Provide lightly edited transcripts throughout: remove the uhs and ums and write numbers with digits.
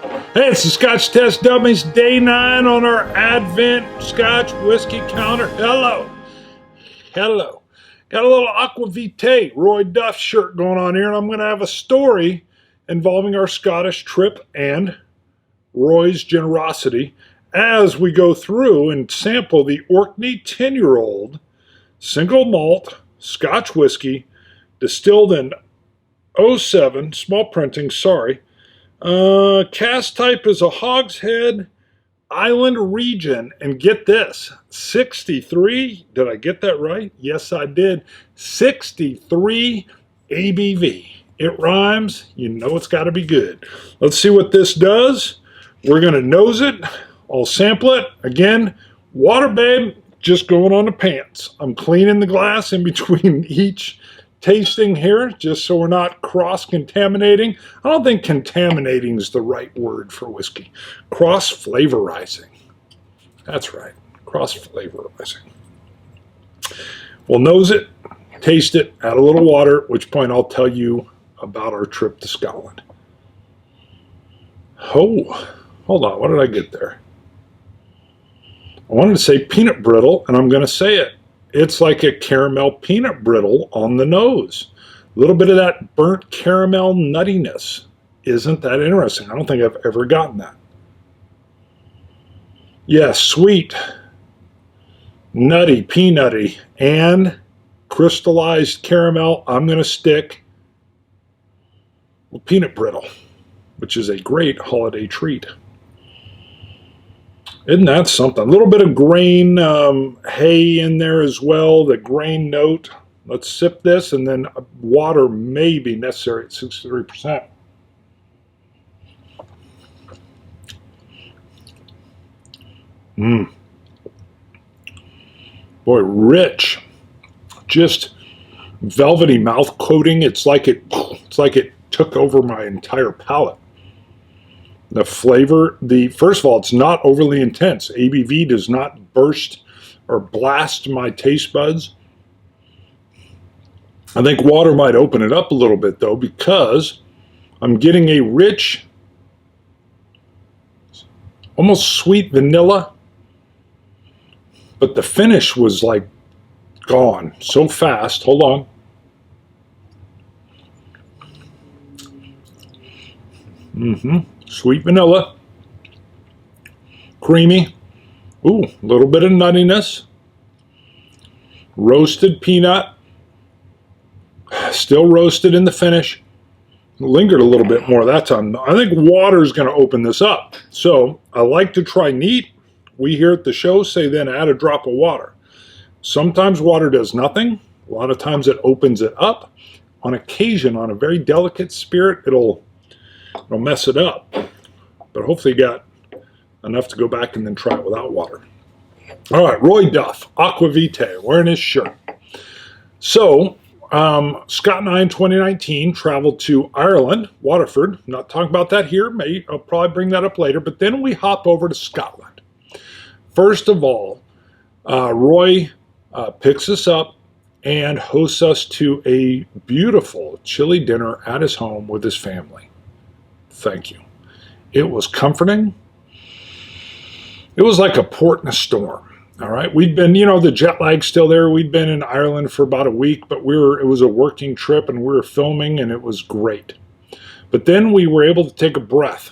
Hey, it's the Scotch Test Dummies, day 9 on our Advent Scotch whiskey counter. Hello. Hello. Got a little Aqua Vitae Roy Duff shirt going on here, and I'm going to have a story involving our Scottish trip and Roy's generosity as we go through and sample the Orkney 10-year-old single malt Scotch whiskey distilled in '07, small printing, sorry. Cast type is a hogshead island region, and get this, 63, did I get that right? Yes, I did. 63 ABV. It rhymes, you know it's got to be good. Let's see what this does. We're going to nose it. I'll sample it. Again, water babe, just going on the pants. I'm cleaning the glass in between each tasting here, just so we're not cross-contaminating. I don't think contaminating is the right word for whiskey. Cross-flavorizing. That's right, cross-flavorizing. We'll nose it, taste it, add a little water, at which point I'll tell you about our trip to Scotland. Oh, hold on, what did I get there? I wanted to say peanut brittle, and I'm going to say it. It's like a caramel peanut brittle on the nose. A little bit of that burnt caramel nuttiness. Isn't that interesting? I don't think I've ever gotten that. Yeah, sweet, nutty, peanutty, and crystallized caramel. I'm going to stick with peanut brittle, which is a great holiday treat. Isn't that something? A little bit of grain hay in there as well, the grain note. Let's sip this, and then water may be necessary at 63%. Boy, rich. Just velvety mouth coating. It's like it took over my entire palate. The flavor, first of all, it's not overly intense. ABV does not burst or blast my taste buds. I think water might open it up a little bit, though, because I'm getting a rich, almost sweet vanilla, but the finish was like gone so fast. Hold on. Sweet vanilla, creamy, ooh, a little bit of nuttiness, roasted peanut, still roasted in the finish, lingered a little bit more that time. I think water is going to open this up. So I like to try neat. We here at the show say then add a drop of water. Sometimes water does nothing. A lot of times it opens it up. On occasion, on a very delicate spirit, it'll mess it up, but hopefully you got enough to go back and then try it without water. All right, Roy Duff, Aqua Vitae, wearing his shirt. So, Scott and I in 2019 traveled to Ireland, Waterford. I'm not talking about that here. I'll probably bring that up later, but then we hop over to Scotland. First of all, Roy picks us up and hosts us to a beautiful chili dinner at his home with his family. Thank you. It was comforting. It was like a port in a storm. All right. We'd been, the jet lag's still there. We'd been in Ireland for about a week, but it was a working trip and we were filming and it was great. But then we were able to take a breath.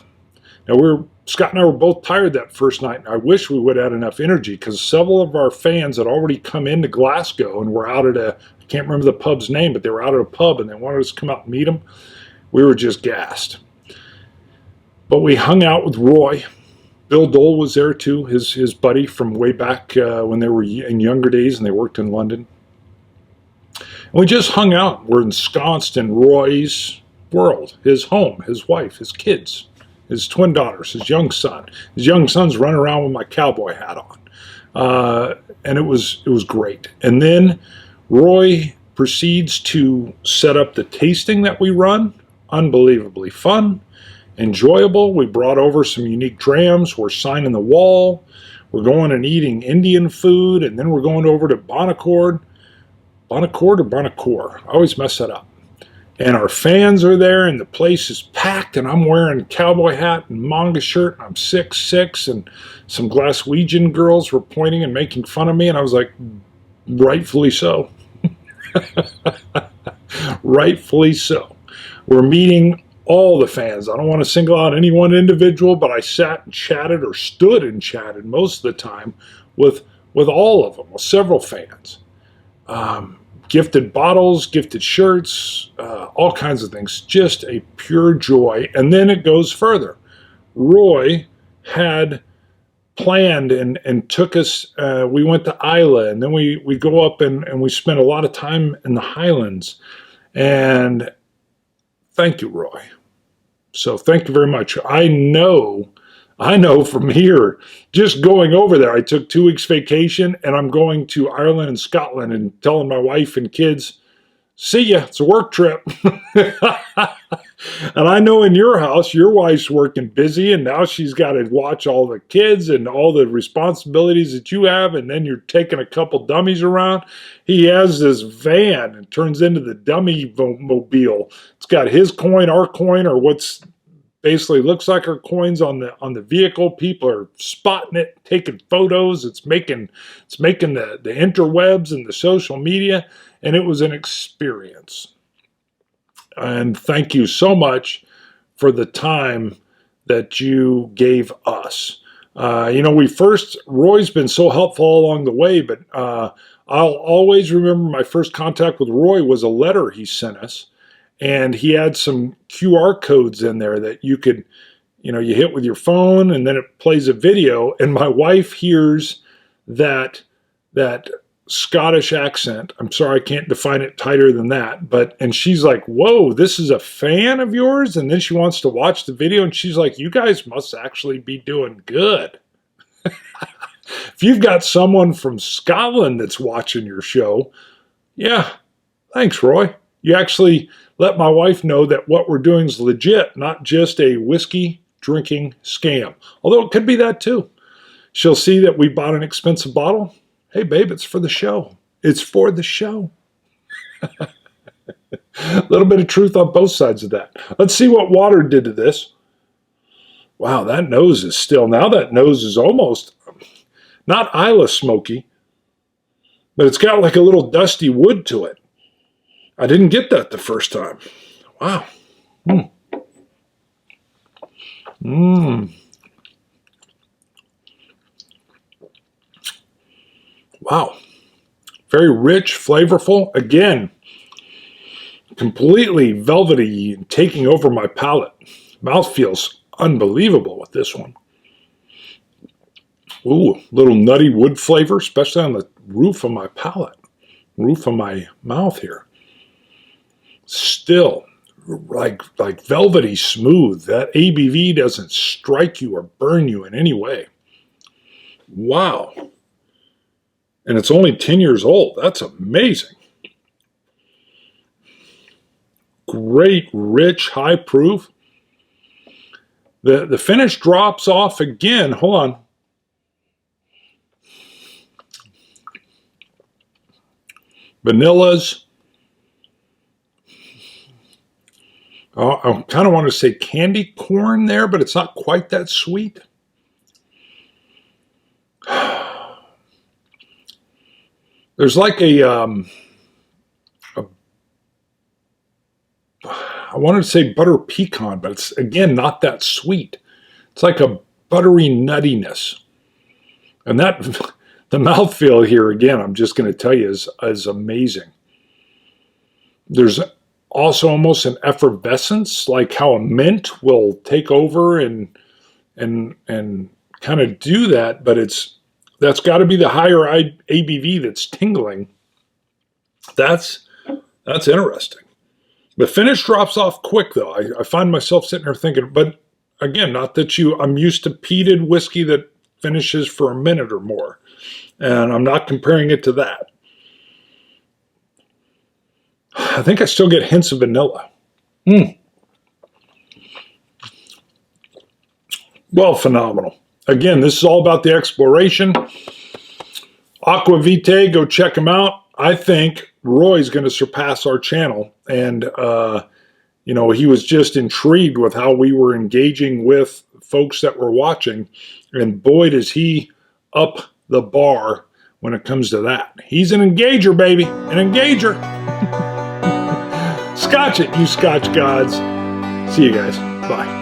Now Scott and I were both tired that first night. And I wish we would have had enough energy because several of our fans had already come into Glasgow and were out at I can't remember the pub's name, but they were out at a pub and they wanted us to come out and meet them. We were just gassed. But we hung out with Roy. Bill Dole was there too, his buddy from way back when they were in younger days and they worked in London. And we just hung out. We're ensconced in Roy's world, his home, his wife, his kids, his twin daughters, his young son. His young son's running around with my cowboy hat on. And it was great. And then Roy proceeds to set up the tasting that we run. Unbelievably fun. Enjoyable. We brought over some unique drams. We're signing the wall. We're going and eating Indian food, and then we're going over to Bonaccord. Bonaccord or Bonacore? I always mess that up. and our fans are there, and the place is packed, and I'm wearing a cowboy hat and manga shirt, and I'm 6'6", and some Glaswegian girls were pointing and making fun of me, and I was like, rightfully so. Rightfully so. We're meeting all the fans. I don't want to single out any one individual, but I sat and chatted, or stood and chatted most of the time with all of them, with several fans. Gifted bottles, gifted shirts, all kinds of things. Just a pure joy. And then it goes further. Roy had planned and took us, we went to Isla, and then we go up and we spent a lot of time in the Highlands. And thank you, Roy. So thank you very much. I know from here, just going over there, I took 2 weeks vacation, and I'm going to Ireland and Scotland and telling my wife and kids, see ya, it's a work trip. And I know in your house, your wife's working busy, and now she's got to watch all the kids and all the responsibilities that you have, and then you're taking a couple dummies around. He has this van and turns into the dummy mobile. It's got his coin, our coin, or what's basically looks like our coins on the vehicle. People are spotting it, taking photos. It's making the interwebs and the social media, and it was an experience. And thank you so much for the time that you gave us. Roy's been so helpful all along the way, but I'll always remember my first contact with Roy was a letter he sent us. And he had some QR codes in there that you could, you hit with your phone, and then it plays a video. And my wife hears that Scottish accent. I'm sorry, I can't define it tighter than that. And she's like, whoa, this is a fan of yours? And then she wants to watch the video, and she's like, you guys must actually be doing good. If you've got someone from Scotland that's watching your show, yeah, thanks, Roy. You actually let my wife know that what we're doing is legit, not just a whiskey drinking scam. Although it could be that too. She'll see that we bought an expensive bottle. Hey, babe, it's for the show. It's for the show. A little bit of truth on both sides of that. Let's see what water did to this. Wow, that nose is still, now that nose is almost, not Isla smoky, but it's got like a little dusty wood to it. I didn't get that the first time. Wow. Wow. Very rich, flavorful. Again, completely velvety and taking over my palate. Mouth feels unbelievable with this one. Ooh, little nutty wood flavor, especially on the roof of my palate, roof of my mouth here. Still, like velvety smooth. That ABV doesn't strike you or burn you in any way. Wow. And it's only 10 years old. That's amazing. Great, rich, high proof. The finish drops off again. Hold on. Vanillas. I kind of want to say candy corn there, but it's not quite that sweet. There's like I wanted to say butter pecan, but it's, again, not that sweet. It's like a buttery nuttiness. And that, the mouthfeel here, again, I'm just going to tell you, is amazing. There's also almost an effervescence, like how a mint will take over and kind of do that, but that's got to be the higher ABV that's tingling. That's interesting. The finish drops off quick, though. I find myself sitting there thinking, but again, not that I'm used to peated whiskey that finishes for a minute or more, and I'm not comparing it to that. I think I still get hints of vanilla. Well, phenomenal. Again, this is all about the exploration. Aqua Vitae, go check them out. I think Roy's going to surpass our channel. And, you know, he was just intrigued with how we were engaging with folks that were watching. And boy, does he up the bar when it comes to that. He's an engager, baby. An engager. Scotch it, you Scotch gods. See you guys. Bye.